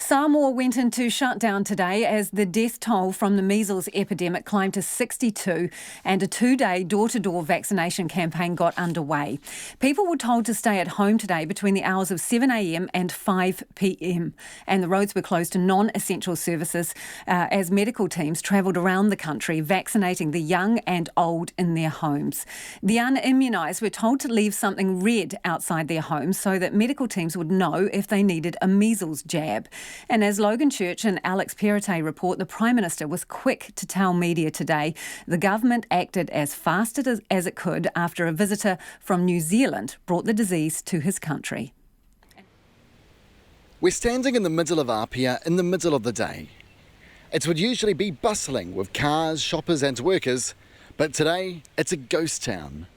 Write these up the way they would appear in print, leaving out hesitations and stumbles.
Samoa went into shutdown today as the death toll from the measles epidemic climbed to 62 and a 2-day door-to-door vaccination campaign got underway. People were told to stay at home today between the hours of 7 a.m. and 5 p.m. and the roads were closed to non-essential services as medical teams travelled around the country vaccinating the young and old in their homes. The unimmunised were told to leave something red outside their homes so that medical teams would know if they needed a measles jab. And as Logan Church and Alex Perrottet report, the Prime Minister was quick to tell media today the government acted as fast as it could after a visitor from New Zealand brought the disease to his country. We're standing in the middle of Apia in the middle of the day. It would usually be bustling with cars, shoppers and workers, but today it's a ghost town.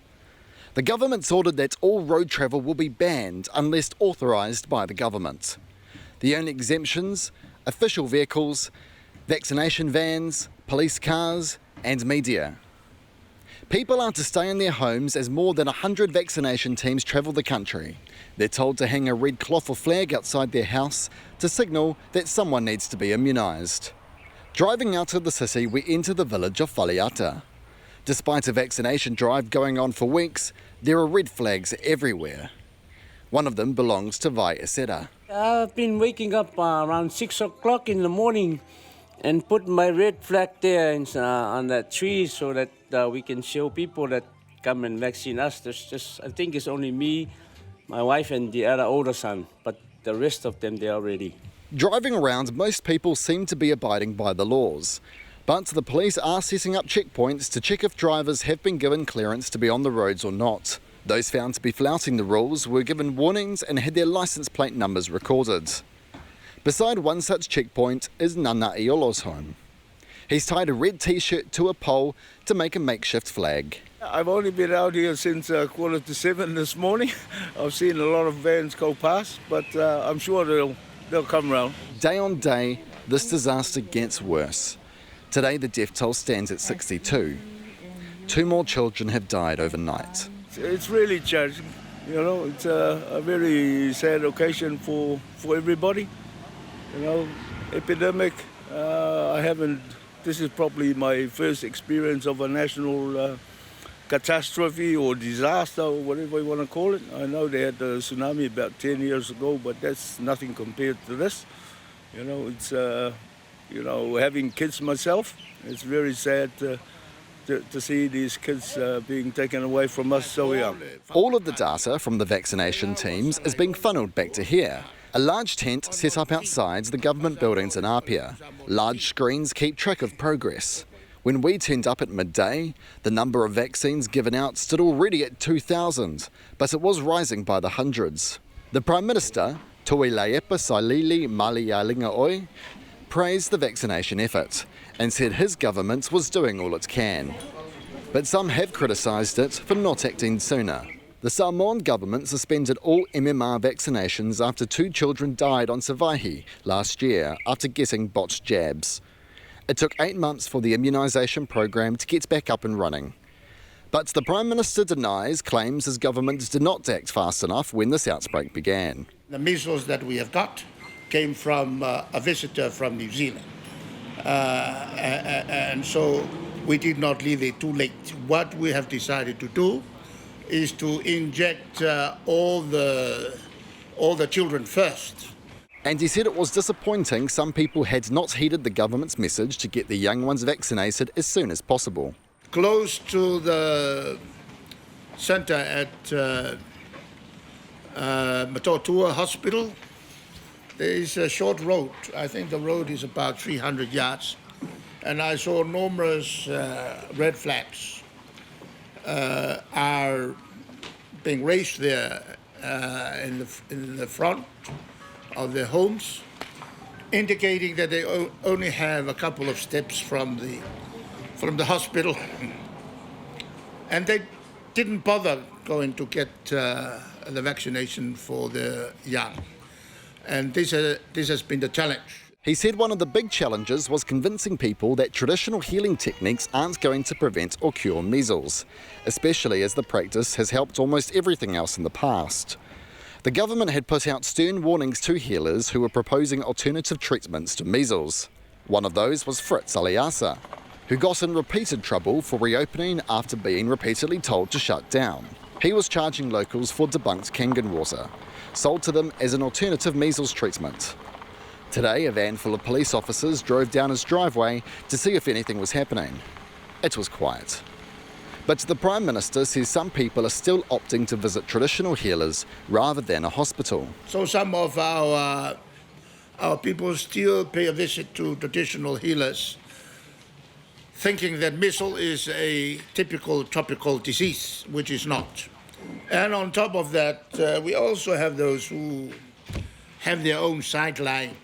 The government's ordered that all road travel will be banned unless authorised by the government. The only exemptions, official vehicles, vaccination vans, police cars and media. People are to stay in their homes as more than 100 vaccination teams travel the country. They're told to hang a red cloth or flag outside their house to signal that someone needs to be immunised. Driving out of the city, we enter the village of Whaliata. Despite a vaccination drive going on for weeks, there are red flags everywhere. One of them belongs to Vai Esera. I've been waking up around 6 o'clock in the morning and put my red flag there on that tree so that we can show people that come and vaccine us. I think it's only me, my wife and the other older son, but the rest of them, they're ready. Driving around, most people seem to be abiding by the laws. But the police are setting up checkpoints to check if drivers have been given clearance to be on the roads or not. Those found to be flouting the rules were given warnings and had their licence plate numbers recorded. Beside one such checkpoint is Nana Iolo's home. He's tied a red t-shirt to a pole to make a makeshift flag. I've only been out here since 6:45 this morning. I've seen a lot of vans go past, but I'm sure they'll come round. Day on day, this disaster gets worse. Today the death toll stands at 62. 2 more children have died overnight. It's really challenging, it's a very sad occasion for everybody. Epidemic, this is probably my first experience of a national catastrophe or disaster or whatever you want to call it. I know they had the tsunami about 10 years ago, but that's nothing compared to this. It's, having kids myself, it's very sad to see these kids being taken away from us so young. All of the data from the vaccination teams is being funneled back to here. A large tent set up outside the government buildings in Apia. Large screens keep track of progress. When we turned up at midday, the number of vaccines given out stood already at 2,000, but it was rising by the hundreds. The Prime Minister, Tuilaepa Sailili Malialingaoi, praised the vaccination effort and said his government was doing all it can. But some have criticised it for not acting sooner. The Samoan government suspended all MMR vaccinations after 2 children died on Savaihi last year after getting botched jabs. It took 8 months for the immunisation program to get back up and running. But the Prime Minister denies claims his government did not act fast enough when this outbreak began. The measles that we have got came from a visitor from New Zealand. And so we did not leave it too late. What we have decided to do is to inject all the children first. And he said it was disappointing some people had not heeded the government's message to get the young ones vaccinated as soon as possible. Close to the centre at Matotua Hospital, there is a short road. I think the road is about 300 yards. And I saw numerous red flags are being raised there in the front of their homes, indicating that they only have a couple of steps from the hospital. And they didn't bother going to get the vaccination for the young. And this has been the challenge. He said one of the big challenges was convincing people that traditional healing techniques aren't going to prevent or cure measles, especially as the practice has helped almost everything else in the past. The government had put out stern warnings to healers who were proposing alternative treatments to measles. One of those was Fritz Aliasa, who got in repeated trouble for reopening after being repeatedly told to shut down. He was charging locals for debunked Kangen water, sold to them as an alternative measles treatment. Today, a van full of police officers drove down his driveway to see if anything was happening. It was quiet. But the Prime Minister says some people are still opting to visit traditional healers rather than a hospital. So some of our people still pay a visit to traditional healers, thinking that measles is a typical tropical disease, which is not. And on top of that, we also have those who have their own sideline,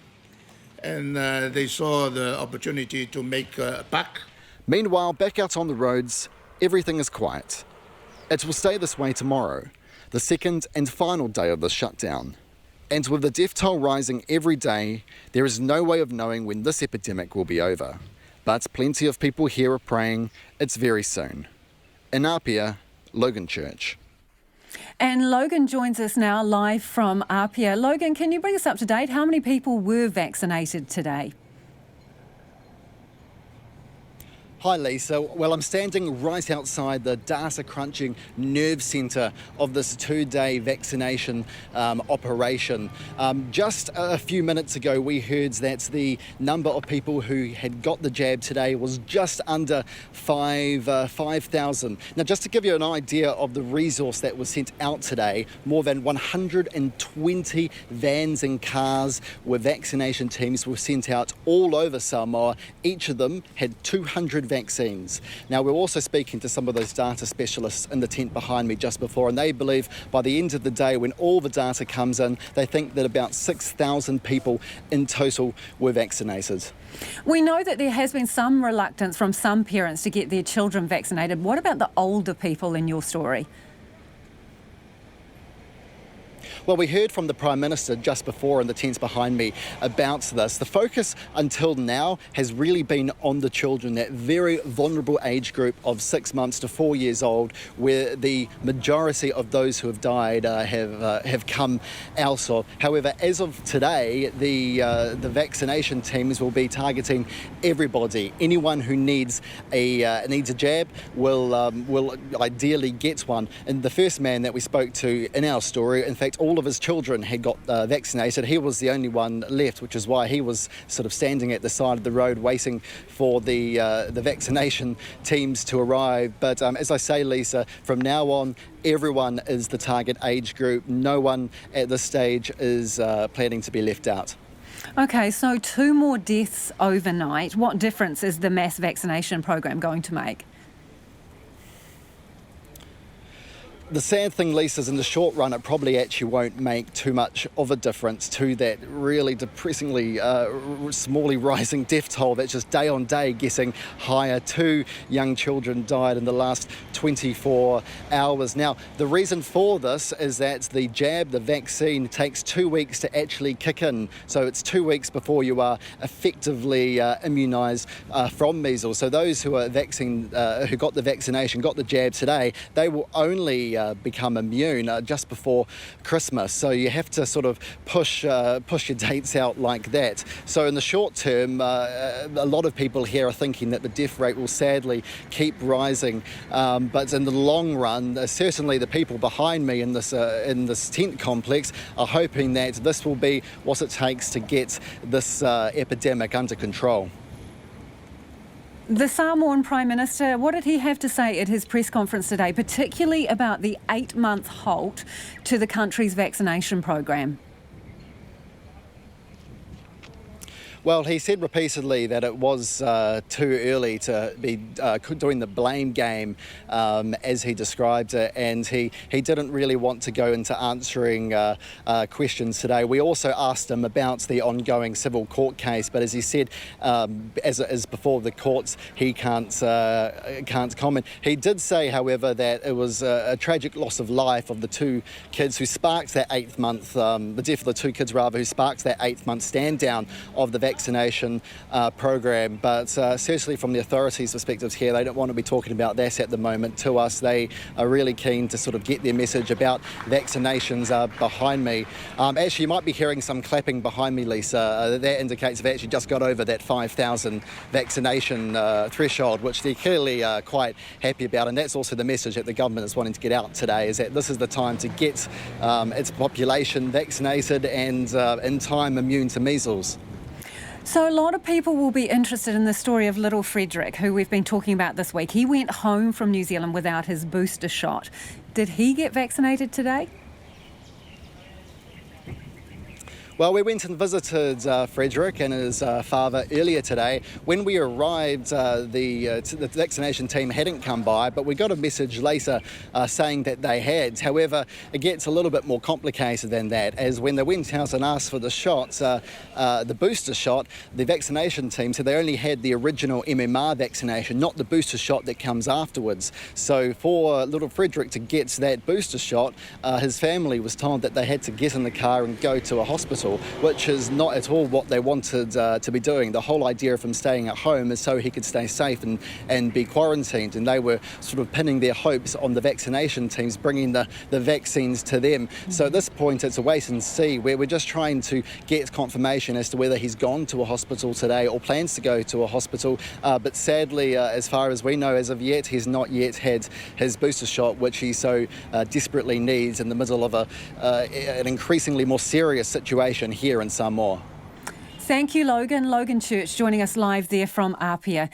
and they saw the opportunity to make a buck. Meanwhile, back out on the roads, everything is quiet. It will stay this way tomorrow, the second and final day of the shutdown. And with the death toll rising every day, there is no way of knowing when this epidemic will be over. But plenty of people here are praying it's very soon. In Apia, Logan Church. And Logan joins us now live from Apia. Logan, can you bring us up to date? How many people were vaccinated today? Hi Lisa, well I'm standing right outside the data crunching nerve centre of this 2-day vaccination operation. Just a few minutes ago we heard that the number of people who had got the jab today was just under 5,000. Now just to give you an idea of the resource that was sent out today, more than 120 vans and cars with vaccination teams were sent out all over Samoa. Each of them had 200 vaccines. Now we're also speaking to some of those data specialists in the tent behind me just before, and they believe by the end of the day when all the data comes in, they think that about 6,000 people in total were vaccinated. We know that there has been some reluctance from some parents to get their children vaccinated. What about the older people in your story? Well, we heard from the Prime Minister just before in the tents behind me about this. The focus until now has really been on the children, that very vulnerable age group of 6 months to 4 years old, where the majority of those who have died have come out of. However, as of today, the vaccination teams will be targeting everybody. Anyone who needs a jab will ideally get one. And the first man that we spoke to in our story, in fact, all of his children had got vaccinated. He was the only one left, which is why he was sort of standing at the side of the road waiting for the vaccination teams to arrive. But as I say, Lisa, from now on, everyone is the target age group. No one at this stage is planning to be left out. Okay, so 2 more deaths overnight. What difference is the mass vaccination program going to make? The sad thing, Lisa, is in the short run, it probably actually won't make too much of a difference to that really depressingly smallly rising death toll that's just day on day getting higher. 2 young children died in the last 24 hours. Now, the reason for this is that the jab, the vaccine, takes 2 weeks to actually kick in. So it's 2 weeks before you are effectively immunised from measles. So those who are who got the vaccination, got the jab today, they will only become immune just before Christmas. So you have to sort of push your dates out like that. So in the short term, a lot of people here are thinking that the death rate will sadly keep rising. But in the long run, certainly the people behind me in this tent complex are hoping that this will be what it takes to get this epidemic under control. The Samoan Prime Minister, what did he have to say at his press conference today, particularly about the 8-month halt to the country's vaccination program? Well, he said repeatedly that it was too early to be doing the blame game, as he described it, and he didn't really want to go into answering questions today. We also asked him about the ongoing civil court case, but as he said, as it is before the courts, he can't comment. He did say, however, that it was a tragic loss of life of the 2 kids who sparked that 8th month, the death of the 2 kids rather, who sparked that 8th month stand down of the vaccination program, but certainly from the authorities' perspectives here, they don't want to be talking about that at the moment to us. They are really keen to sort of get their message about vaccinations behind me. Actually, you might be hearing some clapping behind me, Lisa. That indicates they've actually just got over that 5,000 vaccination threshold, which they're clearly quite happy about, and that's also the message that the government is wanting to get out today, is that this is the time to get its population vaccinated and in time immune to measles. So a lot of people will be interested in the story of little Frederick, who we've been talking about this week. He went home from New Zealand without his booster shot. Did he get vaccinated today? Well, we went and visited Frederick and his father earlier today. When we arrived, the vaccination team hadn't come by, but we got a message later saying that they had. However, it gets a little bit more complicated than that, as when they went out and asked for the shots, the booster shot, the vaccination team said they only had the original MMR vaccination, not the booster shot that comes afterwards. So for little Frederick to get that booster shot, his family was told that they had to get in the car and go to a hospital, which is not at all what they wanted to be doing. The whole idea of him staying at home is so he could stay safe and be quarantined, and they were sort of pinning their hopes on the vaccination teams bringing the vaccines to them. So at this point it's a wait and see, where we're just trying to get confirmation as to whether he's gone to a hospital today or plans to go to a hospital, but sadly, as far as we know as of yet, he's not yet had his booster shot, which he so desperately needs in the middle of an increasingly more serious situation here in Samoa. Thank you, Logan. Logan Church joining us live there from Apia.